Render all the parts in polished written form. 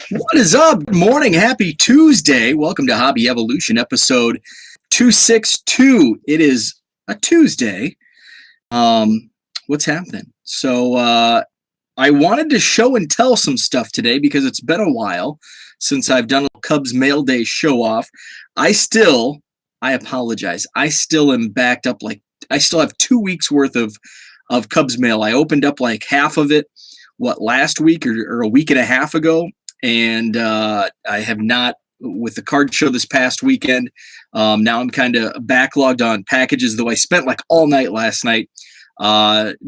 What is up? Good morning. Happy Tuesday. Welcome to Hobby Evolution, episode 262. It is a Tuesday. What's happening? I wanted to show and tell some stuff today because it's been a while since I've done a Cubs Mail Day show off. I apologize. I still am backed up. I still have 2 weeks worth of Cubs mail. I opened up like half of it, last week or a week and a half ago. And I have not, with the card show this past weekend. Now I'm kind of backlogged on packages, though I spent like all night last night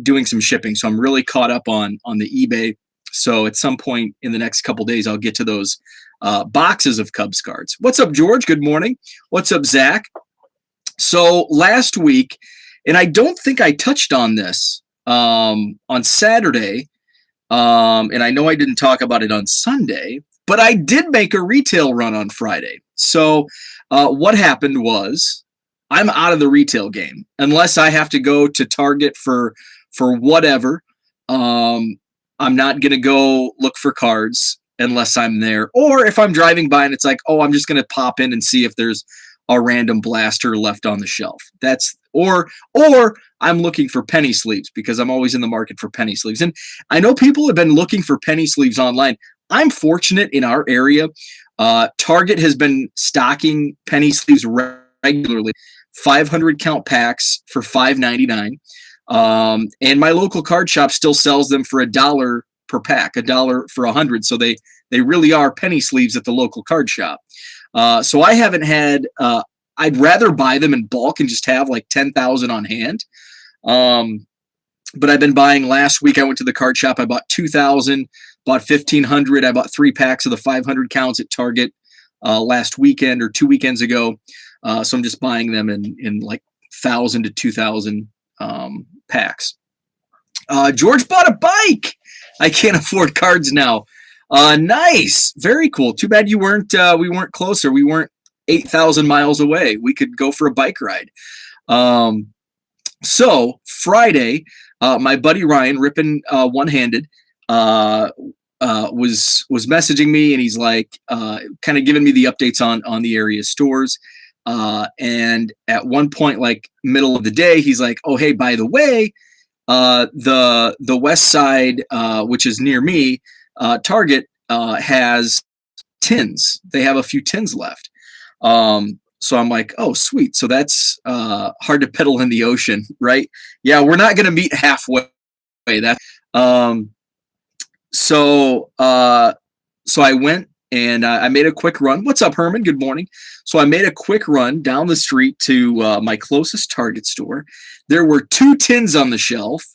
doing some shipping. So I'm really caught up on the eBay. So at some point in the next couple days, I'll get to those boxes of Cubs cards. What's up, George? Good morning. What's up, Zach? So last week, and I don't think I touched on this on Saturday, and I know I didn't talk about it on Sunday, but I did make a retail run on Friday. So what happened was I'm out of the retail game unless I have to go to Target for whatever. I'm not going to go look for cards unless I'm there. Or if I'm driving by and it's like, oh, I'm just going to pop in and see if there's a random blaster left on the shelf. Or I'm looking for penny sleeves because I'm always in the market for penny sleeves. And I know people have been looking for penny sleeves online. I'm fortunate in our area. Target has been stocking penny sleeves regularly, 500 count packs for $5.99. And my local card shop still sells them for $1 per pack, $1 for 100. So they really are penny sleeves at the local card shop. So I haven't had, I'd rather buy them in bulk and just have like 10,000 on hand. But I've been buying. Last week I went to the card shop. I bought 2,000, bought 1,500. I bought 3 packs of the 500 counts at Target last weekend or 2 weekends ago. So I'm just buying them in like 1,000 to 2,000 packs. George bought a bike. I can't afford cards now. Nice. Very cool. Too bad we weren't closer. We weren't 8,000 miles away. We could go for a bike ride. So Friday, my buddy Ryan, ripping one-handed, was messaging me, and he's like, kind of giving me the updates on the area stores. And at one point, like middle of the day, he's like, oh, hey, by the way, the west side, which is near me, Target has tins. They have a few tins left. So I'm like, oh, sweet. So that's hard to pedal in the ocean, right? Yeah, we're not going to meet halfway. So I went and I made a quick run. What's up, Herman? Good morning. So I made a quick run down the street to my closest Target store. There were 2 tins on the shelf.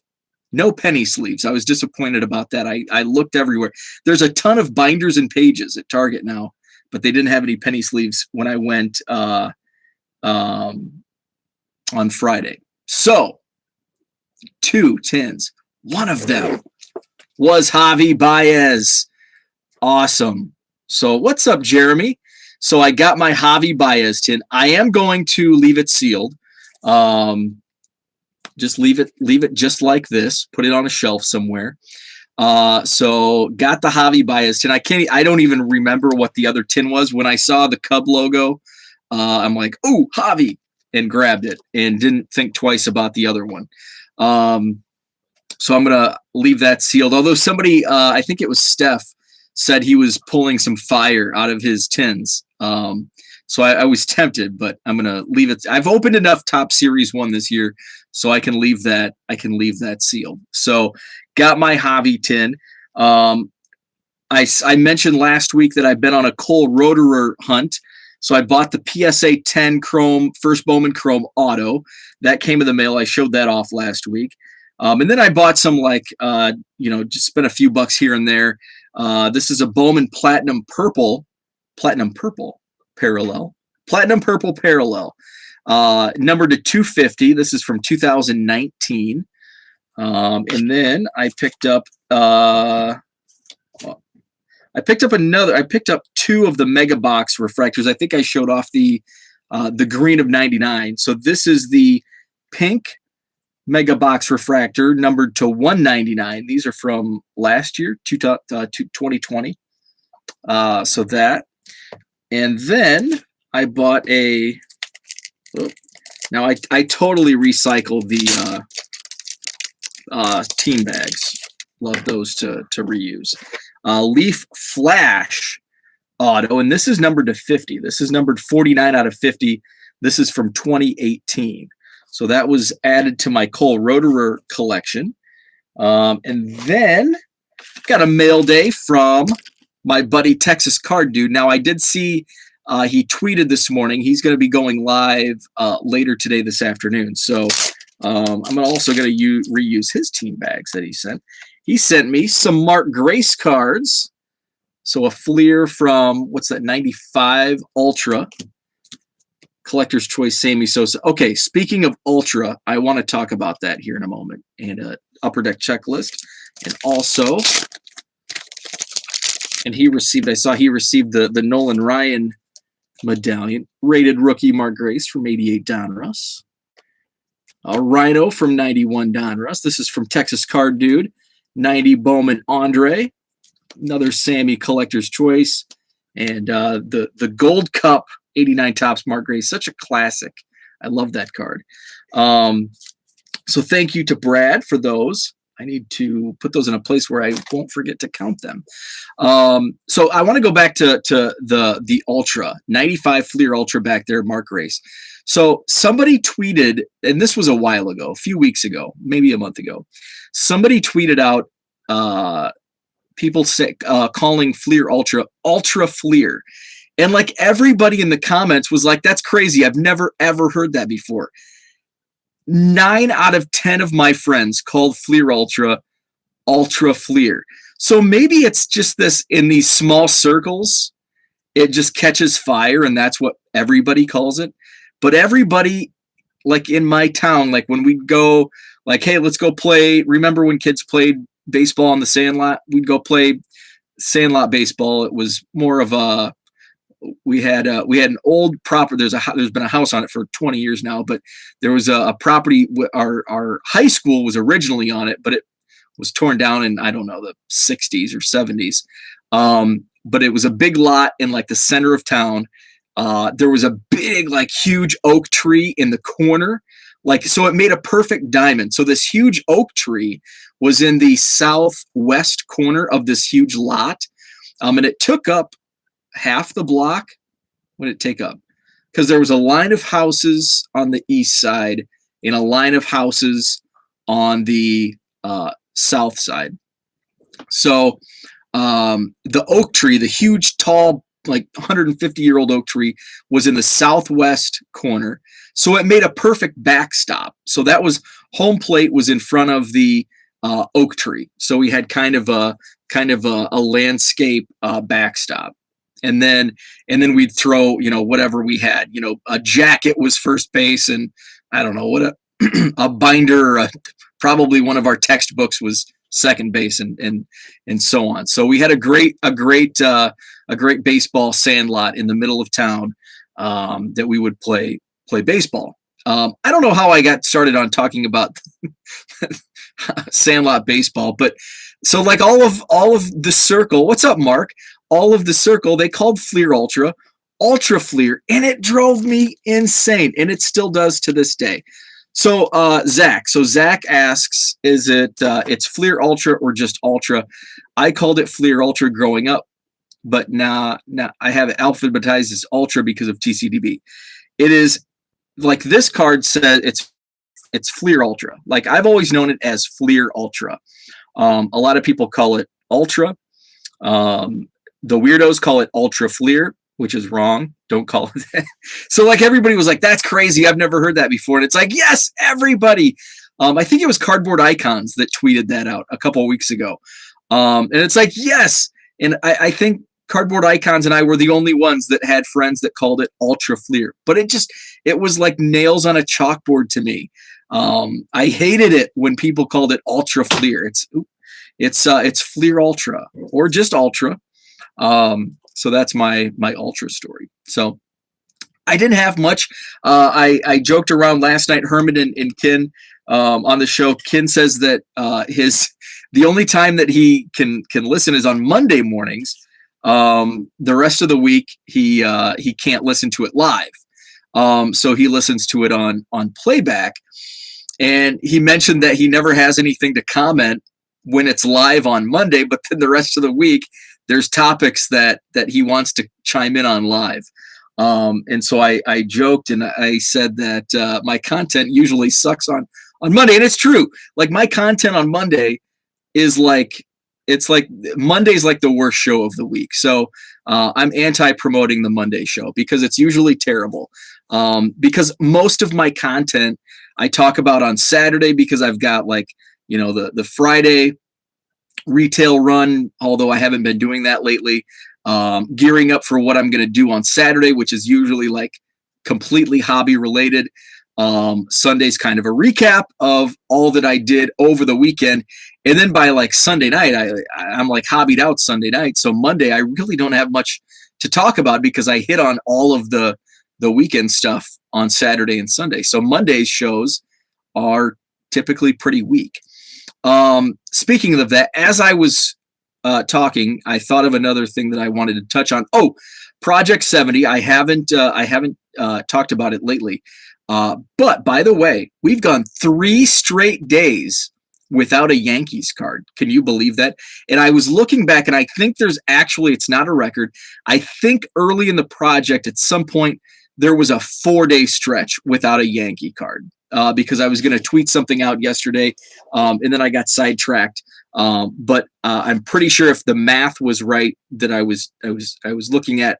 No penny sleeves. I was disappointed about that. I looked everywhere. There's a ton of binders and pages at Target now, but they didn't have any penny sleeves when I went on Friday. So 2 tins. One of them was Javi Baez. Awesome. So what's up, Jeremy? So I got my Javi Baez tin. I am going to leave it sealed. Just leave it just like this. Put it on a shelf somewhere. So got the Javi Baez tin. I don't even remember what the other tin was. When I saw the Cub logo, I'm like, oh, Javi, and grabbed it and didn't think twice about the other one. So I'm gonna leave that sealed. Although somebody, I think it was Steph, said he was pulling some fire out of his tins. So I was tempted, but I'm gonna leave it. I've opened enough Top Series 1 this year, so I can leave that sealed. So got my Javi tin. I mentioned last week that I've been on a Cole Roederer hunt. So I bought the PSA 10 Chrome, First Bowman Chrome Auto. That came in the mail. I showed that off last week. And then I bought some just spent a few bucks here and there. This is a Bowman Platinum Purple Parallel. Platinum Purple Parallel. Numbered to 250. This is from 2019. And then I picked up two of the Mega Box refractors. I think I showed off the green of 99. So this is the pink Mega Box refractor numbered to 199. These are from last year, 2020. So that, and then I bought a. Now I totally recycle the team bags. Love those to reuse. Leaf Flash Auto, and this is numbered to 50. This is numbered 49 out of 50. This is from 2018. So that was added to my Cole Roederer collection. And then got a mail day from my buddy Texas Card Dude. Now I did see he tweeted this morning. He's going to be going live later today, this afternoon. So I'm also going to reuse his team bags that he sent. He sent me some Mark Grace cards. So a Fleer from, what's that, 95 Ultra. Collector's Choice Sammy Sosa. Okay, speaking of Ultra, I want to talk about that here in a moment. And an Upper Deck checklist. And also, and I saw he received the Nolan Ryan medallion. Rated rookie Mark Grace from 88 Donruss. A Rhino from 91 Donruss. This is from Texas Card Dude. 90 Bowman Andre. Another Sammy Collector's Choice. And the Gold Cup 89 Topps Mark Grace. Such a classic. I love that card. So thank you to Brad for those. I need to put those in a place where I won't forget to count them. So I want to go back to the Ultra, 95 Fleer Ultra back there, Mark Grace. So somebody tweeted, and this was a while ago, a few weeks ago, maybe a month ago. Somebody tweeted out people calling Fleer Ultra Fleer. And like everybody in the comments was like, that's crazy. I've never, ever heard that before. 9 out of 10 of my friends called Fleer Ultra Fleer. So maybe it's just this in these small circles, it just catches fire and that's what everybody calls it. But everybody, like in my town, like when we go, like, hey, let's go play. Remember when kids played baseball on the sandlot? We'd go play sandlot baseball. It was more of a, we had an old property. There's been a house on it for 20 years now, but there was a property. Our high school was originally on it, but it was torn down in, I don't know, the 60s or 70s. But it was a big lot in like the center of town. There was a big, like huge oak tree in the corner. Like, so it made a perfect diamond. So this huge oak tree was in the southwest corner of this huge lot. And it took up half the block. What did it take up? Because there was a line of houses on the east side and a line of houses on the south side. So the oak tree, the huge, tall, like 150-year-old oak tree, was in the southwest corner. So it made a perfect backstop. So that was, home plate was in front of the oak tree. So we had kind of a landscape backstop. And then we'd throw, whatever we had, a jacket was first base, and I don't know what a binder, probably one of our textbooks was second base, and so on. So we had a great baseball sandlot in the middle of town that we would play baseball. I don't know how I got started on talking about sandlot baseball, but so like all of the circle. What's up, Mark? All of the circle, they called Fleer Ultra Fleer, and it drove me insane, and it still does to this day. So Zach asks, is it it's Fleer Ultra or just Ultra? I called it Fleer Ultra growing up, but now I have it alphabetized as Ultra because of TCDB. It is like this card says it's Fleer Ultra. Like I've always known it as Fleer Ultra. A lot of people call it Ultra. The weirdos call it Ultra Fleer, which is wrong. Don't call it that. So like everybody was like, that's crazy. I've never heard that before. And it's like, yes, everybody. I think it was Cardboard Icons that tweeted that out a couple of weeks ago. And it's like, yes. And I think Cardboard Icons and I were the only ones that had friends that called it Ultra Fleer. But it was like nails on a chalkboard to me. I hated it when people called it Ultra Fleer. It's Fleer Ultra or just Ultra. So that's my Ultra story. So I didn't have much. I joked around last night, Herman and Ken on the show. Ken says that the only time that he can listen is on Monday mornings. The rest of the week he can't listen to it live. So he listens to it on playback. And he mentioned that he never has anything to comment when it's live on Monday, but then the rest of the week there's topics that he wants to chime in on live. And so I joked and I said that my content usually sucks on Monday, and it's true. Like my content on Monday is like, it's like Monday's like the worst show of the week. So I'm anti-promoting the Monday show because it's usually terrible. Because most of my content I talk about on Saturday because I've got like, you know, the Friday retail run, although I haven't been doing that lately. Gearing up for what I'm going to do on Saturday, which is usually like completely hobby related. Sunday's kind of a recap of all that I did over the weekend. And then by like Sunday night, I'm like hobbied out Sunday night. So Monday, I really don't have much to talk about because I hit on all of the weekend stuff on Saturday and Sunday. So Monday's shows are typically pretty weak. Speaking of that, as I was talking, I thought of another thing that I wanted to touch on. Oh, Project 70. I haven't talked about it lately. But by the way, we've gone 3 straight days without a Yankees card. Can you believe that? And I was looking back, and I think there's actually, it's not a record. I think early in the project, at some point, there was a 4-day stretch without a Yankee card because I was going to tweet something out yesterday, and then I got sidetracked. But I'm pretty sure if the math was right that I was looking at,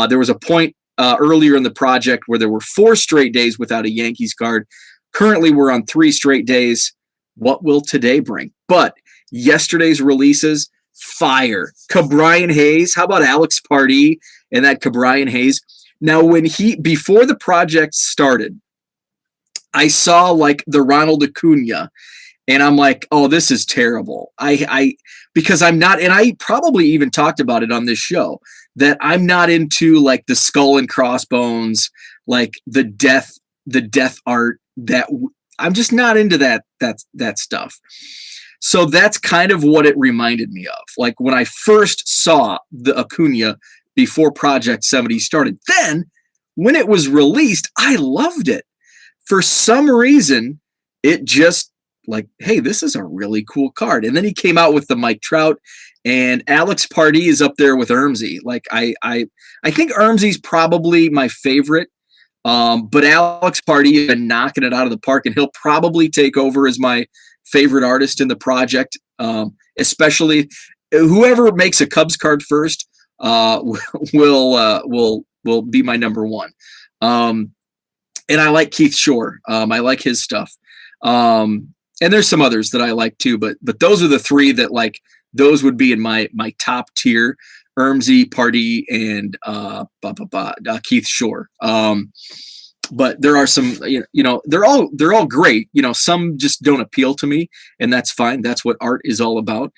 there was a point earlier in the project where there were 4 straight days without a Yankees card. Currently, we're on 3 straight days. What will today bring? But yesterday's releases, fire. Ke'Bryan Hayes. How about Alex Pardee and that Ke'Bryan Hayes? Now, before the project started, I saw like the Ronald Acuna, and I'm like, oh, this is terrible. Because I'm not, and I probably even talked about it on this show, that I'm not into like the skull and crossbones, like the death art. That I'm just not into that stuff. So that's kind of what it reminded me of. Like when I first saw the Acuna before Project 70 started. Then when it was released, I loved it. For some reason, it just like, hey, this is a really cool card. And then he came out with the Mike Trout, and Alex Pardee is up there with Ermsey. Like I think Ermsey's probably my favorite. But Alex Pardee has been knocking it out of the park, and he'll probably take over as my favorite artist in the project. Especially whoever makes a Cubs card first will be my number one. And I like Keith Shore. I like his stuff. And there's some others that I like too, but those are the 3 that like those would be in my top tier: Ermsey, Pardee, and Keith Shore. But there are some, you know, they're all great. You know, some just don't appeal to me, and that's fine. That's what art is all about.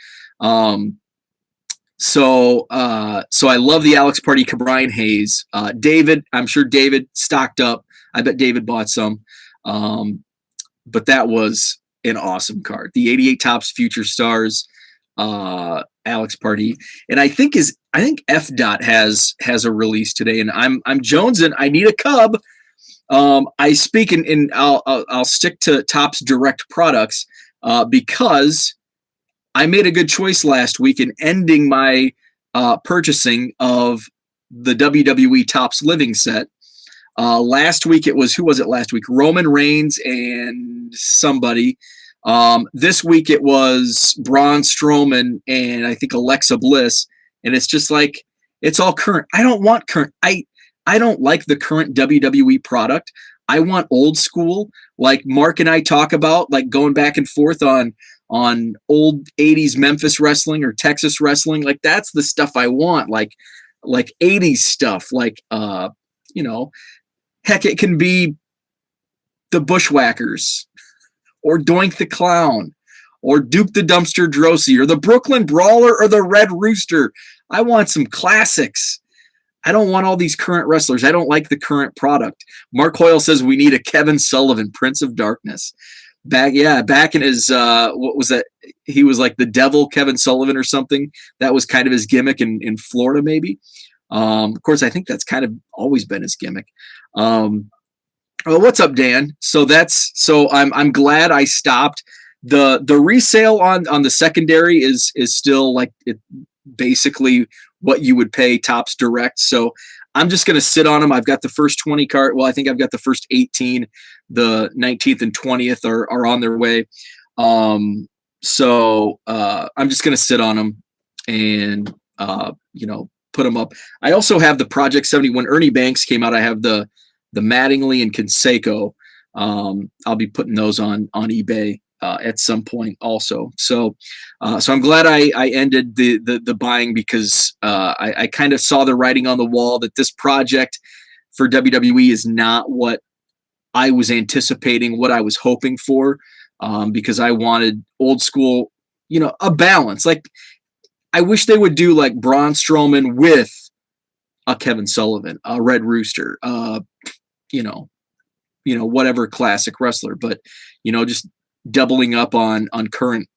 So I love the Alex Pardee, Ke'Bryan Hayes. David, I'm sure David stocked up. I bet David bought some. But that was an awesome card. The 88 Topps Future Stars, Alex Pardee, and I think FDOT has a release today, and I'm jonesing. I need a Cub. I speak and I'll stick to Topps Direct products because I made a good choice last week in ending my purchasing of the WWE Topps Living set. Last week it was, who was it last week? Roman Reigns and somebody. This week it was Braun Strowman and I think Alexa Bliss. And it's just like, it's all current. I don't want current. I don't like the current WWE product. I want old school, like Mark and I talk about, like going back and forth on old 80s Memphis wrestling or Texas wrestling. Like that's the stuff I want. Like 80s stuff. Like, you know, heck, it can be the Bushwhackers or Doink the Clown or Duke the Dumpster Drosy or the Brooklyn Brawler or the Red Rooster. I want some classics. I don't want all these current wrestlers. I don't like the current product. Mark Hoyle says we need a Kevin Sullivan, Prince of Darkness. back in his what was that? He was like the devil Kevin Sullivan or something. That was kind of his gimmick in Florida, maybe. Of course, I think that's kind of always been his gimmick. Oh, what's up, Dan? So I'm glad I stopped. The resale on the secondary is still like it basically what you would pay Topps Direct. So I'm just going to sit on them. I've got the first 20 card. Well, I think I've got the first 18. The 19th and 20th are on their way. So I'm just going to sit on them and put them up. I also have the Project 70. When Ernie Banks came out, I have the Mattingly and Canseco. I'll be putting those on eBay at some point also. So I'm glad I ended the buying because I kind of saw the writing on the wall that this project for WWE is not what I was anticipating, what I was hoping for, because I wanted old school, a balance. Like I wish they would do like Braun Strowman with a Kevin Sullivan, a Red Rooster, whatever classic wrestler, but just doubling up on current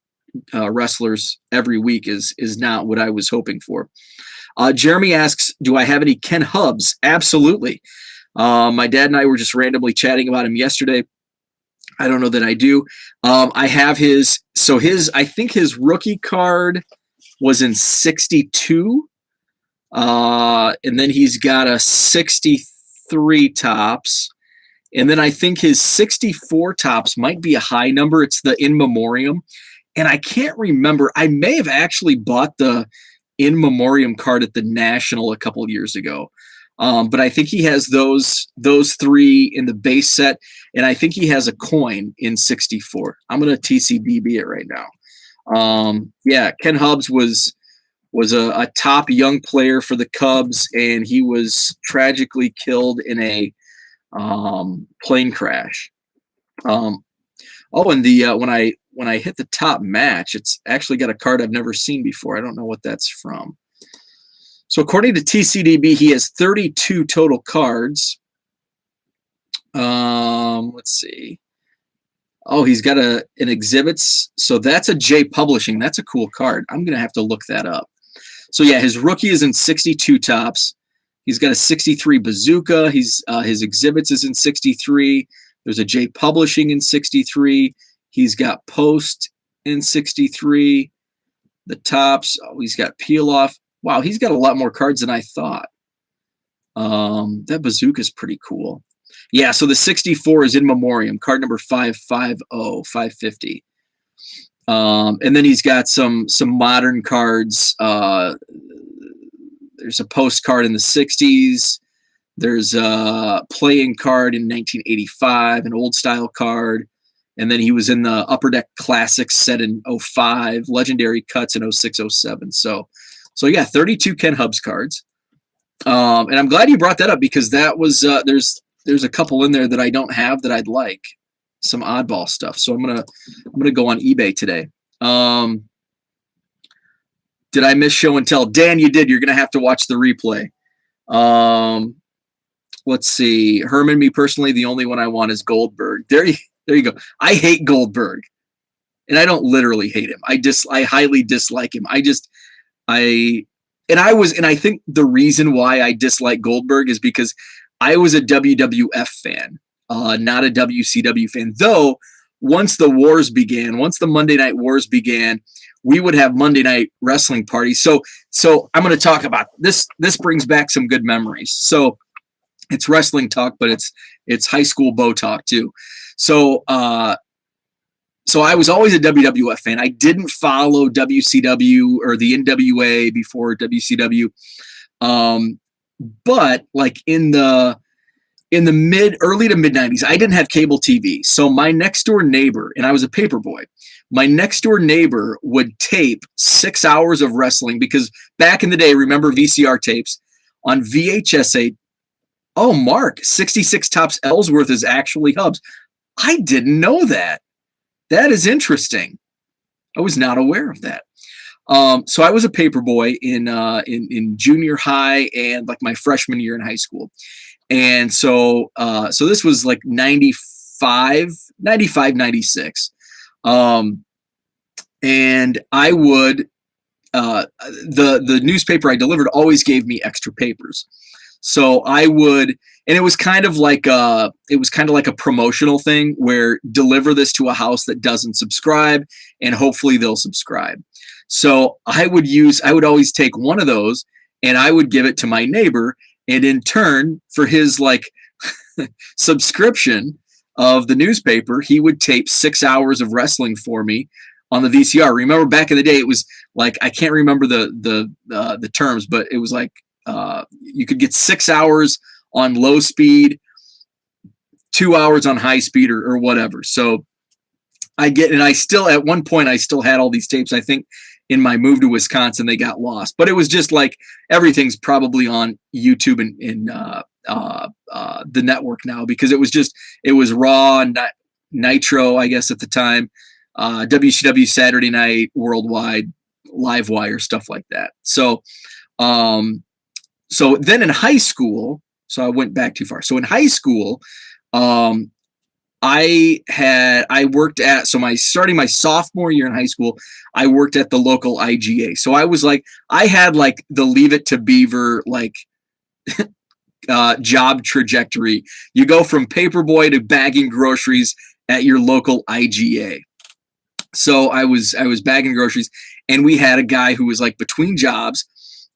wrestlers every week is not what I was hoping for. Jeremy asks, do I have any Ken Hubs? Absolutely. My dad and I were just randomly chatting about him yesterday. I don't know that I do. I have I think his rookie card was in 62. And then he's got a 63 Topps. And then I think his 64 Topps might be a high number. It's the In Memoriam. And I can't remember. I may have actually bought the In Memoriam card at the National a couple of years ago. But I think he has those three in the base set. And I think he has a coin in 64. I'm going to TCBB it right now. Ken Hubs was a top young player for the Cubs, and he was tragically killed in a plane crash. And when I hit the top match, it's actually got a card I've never seen before. I don't know what that's from. So according to TCDB, he has 32 total cards. Let's see. Oh, he's got an exhibits. So that's a J Publishing. That's a cool card. I'm going to have to look that up. So yeah, his rookie is in 62 Topps. He's got a 63 Bazooka. His exhibits is in 63. There's a J Publishing in 63. He's got Post in 63. The Topps. Oh, he's got Peel Off. Wow, he's got a lot more cards than I thought. That Bazooka is pretty cool. Yeah, so the 64 is In Memoriam, card number 550. And then he's got some modern cards. There's a postcard in the 60s. There's a playing card in 1985, an old style card. And then he was in the Upper Deck Classics set in 05, Legendary Cuts in 06, 07. So yeah, 32 Ken Hubs cards. And I'm glad you brought that up because that was there's a couple in there that I don't have that I'd like. Some oddball stuff. So I'm gonna go on eBay today. Did I miss show and tell? Dan, you did. You're gonna have to watch the replay. Let's see. Herman, me personally, the only one I want is Goldberg. There you go. I hate Goldberg, and I don't literally hate him. I highly dislike him. I think the reason why I dislike Goldberg is because I was a WWF fan, not a WCW fan. Though once the Monday Night Wars began, we would have Monday Night Wrestling parties. So I'm going to talk about this. This brings back some good memories. So it's wrestling talk, but it's high school Bo talk too. So I was always a WWF fan. I didn't follow WCW or the NWA before WCW. But like in the early to mid 90s, I didn't have cable TV. So my next door neighbor, and I was a paper boy, my next door neighbor would tape 6 hours of wrestling because back in the day, remember VCR tapes on VHS 8. Oh, Mark, 66 Topps Ellsworth is actually Hubs. I didn't know that. That is interesting. I was not aware of that. So I was a paper boy in junior high and like my freshman year in high school. And so this was like 94 95, 96. And I would, the newspaper I delivered always gave me extra papers. So I would, and it was kind of like a promotional thing where deliver this to a house that doesn't subscribe and hopefully they'll subscribe. So I would always take one of those and I would give it to my neighbor, and in turn for his like subscription of the newspaper, he would tape 6 hours of wrestling for me on the VCR. Remember back in the day, it was like, I can't remember the terms, but it was like, you could get 6 hours on low speed, 2 hours on high speed or whatever. So I still, at one point, I still had all these tapes. I think in my move to Wisconsin, they got lost, but it was just like, everything's probably on YouTube and the network now, because it was Raw and Nitro, I guess at the time, WCW Saturday Night, Worldwide, Livewire, stuff like that. So then in high school, so I went back too far. So in high school, I worked at, starting my sophomore year in high school, I worked at the local IGA. So I had like the Leave It to Beaver, like, job trajectory. You go from paperboy to bagging groceries at your local IGA. So I was bagging groceries, and we had a guy who was like between jobs,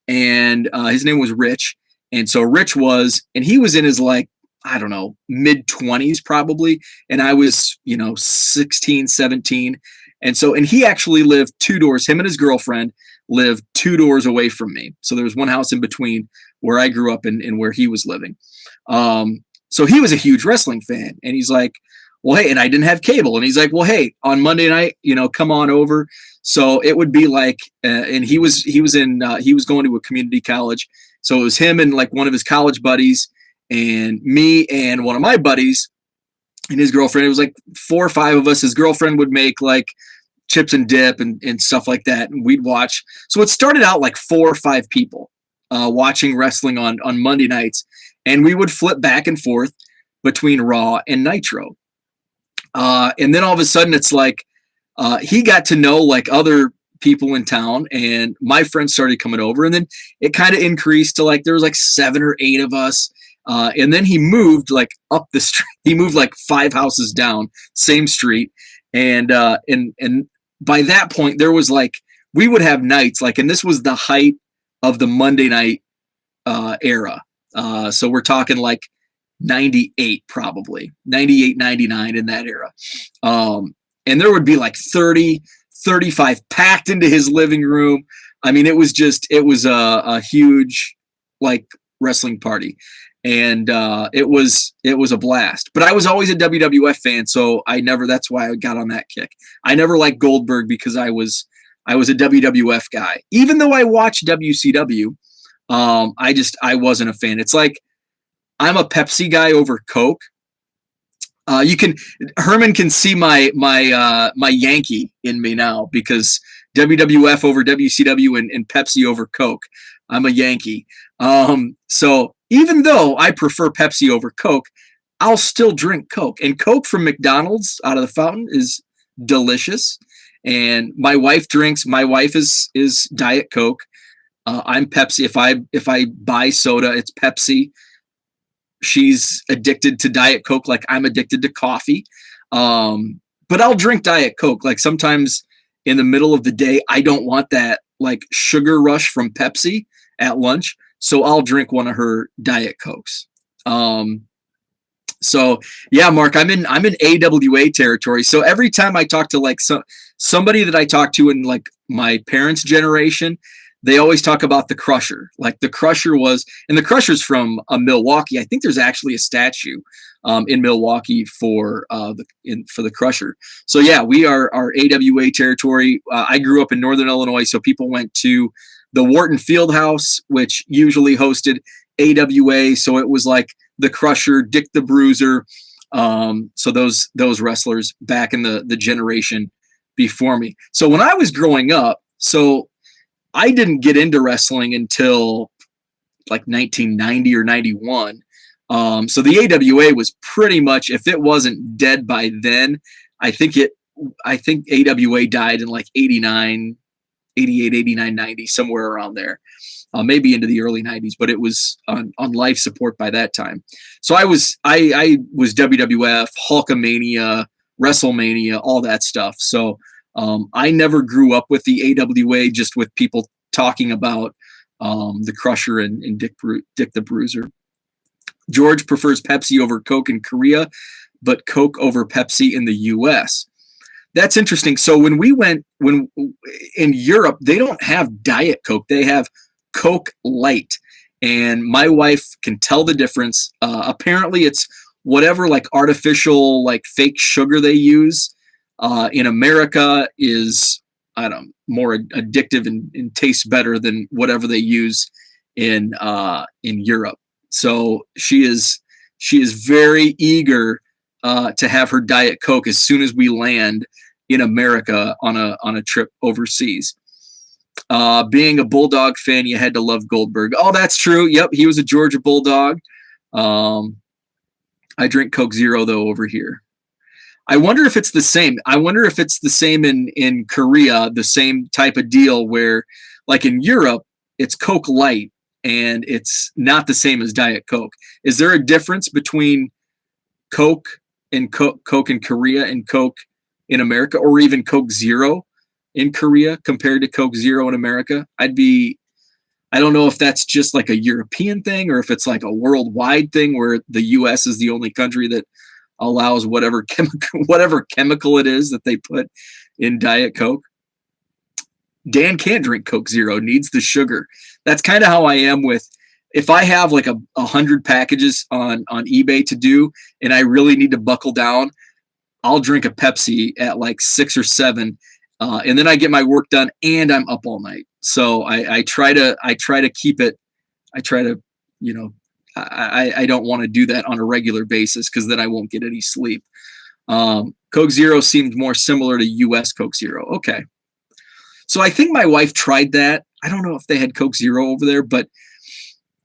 and his name was Rich. And so Rich he was in his, like, I don't know, mid 20s probably. And I was, 16, 17. And he actually lived 2 doors. Him and his girlfriend lived 2 doors away from me. So there was one house in between where I grew up and where he was living. So he was a huge wrestling fan, and he's like, well, hey, and I didn't have cable. And he's like, well, hey, on Monday night, come on over. So it would be like, and he was going to a community college. So it was him and like one of his college buddies and me and one of my buddies and his girlfriend. It was like 4 or 5 of us. His girlfriend would make like chips and dip and stuff like that, and we'd watch. So it started out like 4 or 5 people watching wrestling on Monday nights, and we would flip back and forth between Raw and Nitro. And then all of a sudden it's like, he got to know like other people in town, and my friends started coming over, and then it kind of increased to like, there was like 7 or 8 of us. And then he moved like up the street. He moved like 5 houses down, same street. And by that point there was like, we would have nights like, and this was the height of the Monday night, era. So we're talking like 98, probably 98, 99 in that era. And there would be like 30, 35 packed into his living room. I mean, it was a huge like wrestling party, and it was a blast. But I was always a WWF fan, so that's why I got on that kick. I never liked Goldberg because I was a WWF guy. Even though I watched WCW, I wasn't a fan. It's like, I'm a Pepsi guy over Coke. Herman can see my Yankee in me now, because WWF over WCW and Pepsi over Coke. I'm a Yankee. So even though I prefer Pepsi over Coke, I'll still drink Coke. And Coke from McDonald's out of the fountain is delicious. And my wife is Diet Coke. I'm Pepsi. If I buy soda, it's Pepsi. She's addicted to Diet Coke like I'm addicted to coffee. But I'll drink Diet Coke. Like sometimes in the middle of the day, I don't want that like sugar rush from Pepsi at lunch. So I'll drink one of her Diet Cokes. So yeah, Mark, I'm in AWA territory. So every time I talk to like somebody that I talk to in like my parents' generation, they always talk about the Crusher. Like the Crusher's from Milwaukee. I think there's actually a statue in Milwaukee for the Crusher. So yeah, we are our AWA territory. I grew up in Northern Illinois, so people went to the Wharton Fieldhouse, which usually hosted AWA. So it was like the Crusher, Dick the Bruiser. So those wrestlers back in the generation before me. So when I was growing up, so I didn't get into wrestling until like 1990 or 91. So the AWA was pretty much, if it wasn't dead by then, I think AWA died in like 89, 88, 89, 90, somewhere around there. Maybe into the early 90s, but it was on life support by that time. So I was WWF, Hulkamania, WrestleMania, all that stuff. So I never grew up with the AWA, just with people talking about the Crusher and Dick the Bruiser. George prefers Pepsi over Coke in Korea, but Coke over Pepsi in the U.S. That's interesting. So when in Europe, they don't have Diet Coke. They have Coke Light, and my wife can tell the difference. Apparently it's whatever like artificial like fake sugar they use in America is, I don't know, more addictive and tastes better than whatever they use in Europe. So she is very eager to have her Diet Coke as soon as we land in America on a trip overseas. Being a Bulldog fan, you had to love Goldberg. Oh, that's true. Yep, he was a Georgia Bulldog. I drink Coke Zero, though, over here. I wonder if it's the same. I wonder if it's the same in Korea, the same type of deal where, like in Europe, it's Coke Light, and it's not the same as Diet Coke. Is there a difference between Coke and Coke in Korea and Coke in America, or even Coke Zero in Korea compared to Coke Zero in America? I don't know if that's just like a European thing or if it's like a worldwide thing where the US is the only country that allows whatever chemical it is that they put in Diet Coke. Dan can't drink Coke Zero, needs the sugar. That's kind of how I am with, if I have like 100 packages on eBay to do and I really need to buckle down, I'll drink a Pepsi at like 6 or 7. And then I get my work done and I'm up all night. So I try to keep it. I try to, I don't want to do that on a regular basis because then I won't get any sleep. Coke Zero seemed more similar to US Coke Zero. Okay. So I think my wife tried that. I don't know if they had Coke Zero over there, but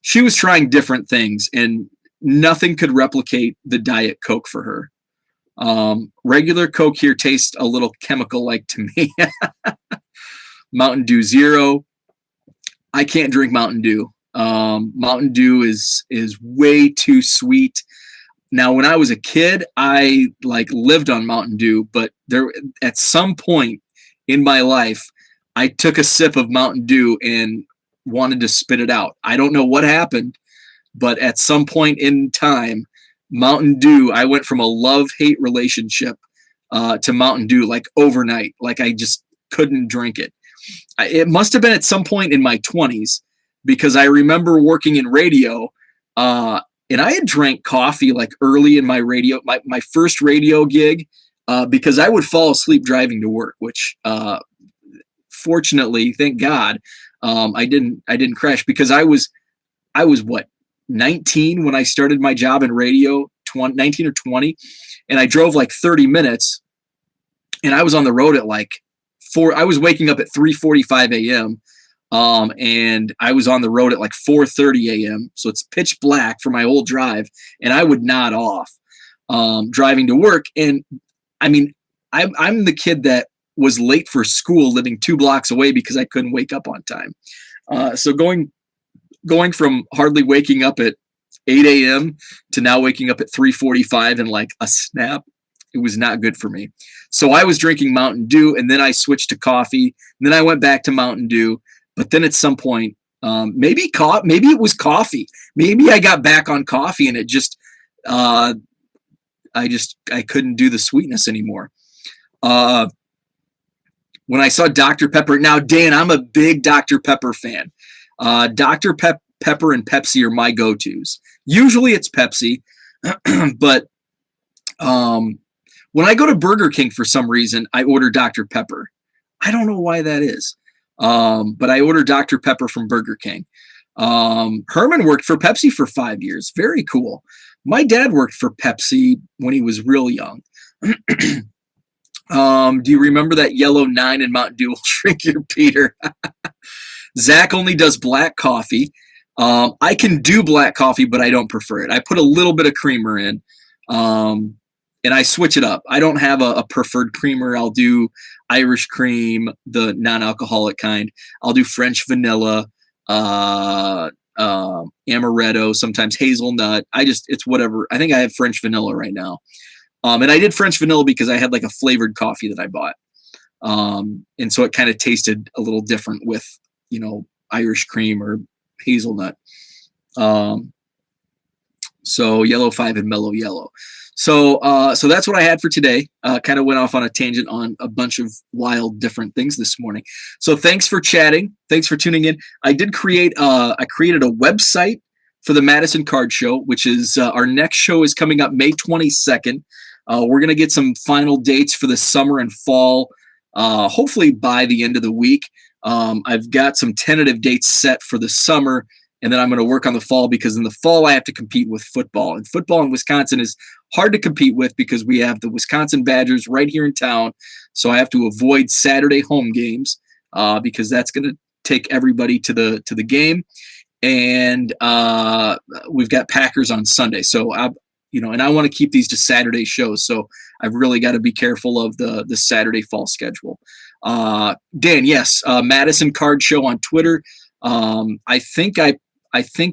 she was trying different things and nothing could replicate the Diet Coke for her. Regular Coke here tastes a little chemical like to me. Mountain Dew Zero. I can't drink Mountain Dew. Mountain Dew is way too sweet. Now, when I was a kid, I like lived on Mountain Dew, but there at some point in my life, I took a sip of Mountain Dew and wanted to spit it out. I don't know what happened, but at some point in time, Mountain Dew, I went from a love-hate relationship to Mountain Dew like overnight. Like I just couldn't drink it. It must have been at some point in my 20s because I remember working in radio and I had drank coffee like early in my first radio gig because I would fall asleep driving to work, which fortunately, thank God, I didn't crash because I was what, 19 when I started my job in radio, 19 or 20, and I drove like 30 minutes and I was on the road at like 4. I was waking up at 3:45 a.m. And I was on the road at like 4:30 a.m. So it's pitch black for my old drive and I would nod off driving to work. And I mean, I'm the kid that was late for school living 2 blocks away because I couldn't wake up on time. So going from hardly waking up at 8 a.m. to now waking up at 3:45 in like a snap, it was not good for me. So I was drinking Mountain Dew and then I switched to coffee. And then I went back to Mountain Dew. But then at some point, maybe it was coffee. Maybe I got back on coffee and it just, I couldn't do the sweetness anymore. When I saw Dr. Pepper, now Dan, I'm a big Dr. Pepper fan. Dr. Pepper and Pepsi are my go-tos. Usually it's Pepsi, but when I go to Burger King for some reason, I order Dr. Pepper. I don't know why that is, but I order Dr. Pepper from Burger King. Herman worked for Pepsi for 5 years. Very cool. My dad worked for Pepsi when he was real young. Do you remember that yellow 9 in Mountain Dew will shrink your Peter? Zach only does black coffee. I can do black coffee, but I don't prefer it. I put a little bit of creamer in, and I switch it up. I don't have a preferred creamer. I'll do Irish cream, the non-alcoholic kind. I'll do French vanilla, amaretto, sometimes hazelnut. It's whatever. I think I have French vanilla right now. And I did French vanilla because I had like a flavored coffee that I bought. And so it kind of tasted a little different with, Irish cream or hazelnut. So yellow 5 and mellow yellow. So that's what I had for today. Kind of went off on a tangent on a bunch of wild different things this morning. So thanks for chatting. Thanks for tuning in. I created a website for the Madison Card Show, which is our next show is coming up May 22nd. We're going to get some final dates for the summer and fall, hopefully by the end of the week. I've got some tentative dates set for the summer, and then I'm going to work on the fall because in the fall I have to compete with football. And football in Wisconsin is hard to compete with because we have the Wisconsin Badgers right here in town. So I have to avoid Saturday home games because that's going to take everybody to the game. And we've got Packers on Sunday. So and I want to keep these to Saturday shows. So I've really got to be careful of the Saturday fall schedule. Dan, yes, Madison Card Show on Twitter. I think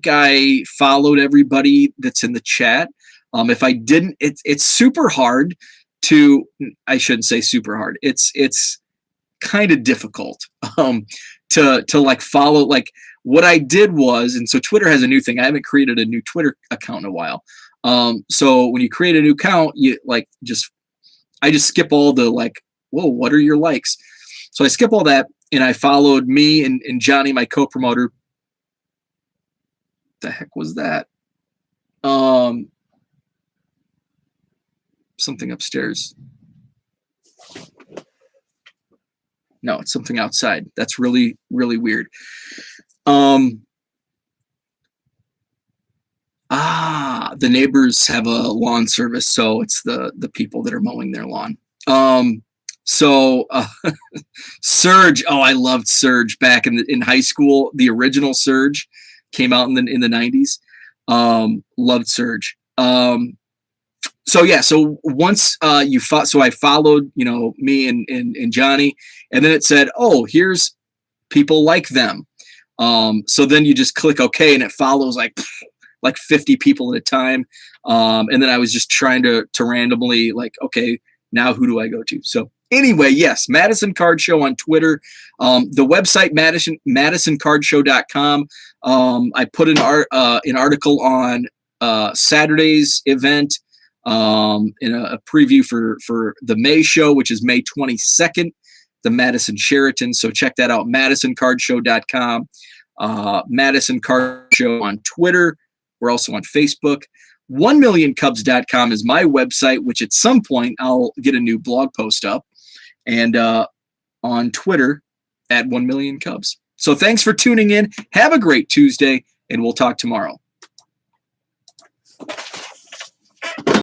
I followed everybody that's in the chat. If I didn't, it's super hard to. I shouldn't say super hard. It's kind of difficult to like follow. Like what I did was, and so Twitter has a new thing. I haven't created a new Twitter account in a while. So when you create a new account, I just skip all the whoa, what are your likes? So I skip all that, and I followed me and Johnny, my co-promoter. The heck was that? Something upstairs. No, it's something outside. That's really, really weird. The neighbors have a lawn service, so it's the people that are mowing their lawn. Surge. Oh, I loved Surge back in high school. The original Surge came out in the 90s. Loved Surge. So once so I followed, me and Johnny, and then it said, oh, here's people like them. So then you just click OK, and it follows like 50 people at a time. And then I was just trying to randomly okay, now who do I go to? So anyway, yes, Madison Card Show on Twitter. The website, MadisonCardShow.com. I put an article on Saturday's event in a preview for the May show, which is May 22nd, the Madison Sheraton. So check that out, MadisonCardShow.com. Madison Card Show on Twitter. We're also on Facebook. 1millioncubs.com is my website, which at some point I'll get a new blog post up, and on Twitter at 1millioncubs. So thanks for tuning in. Have a great Tuesday, and we'll talk tomorrow.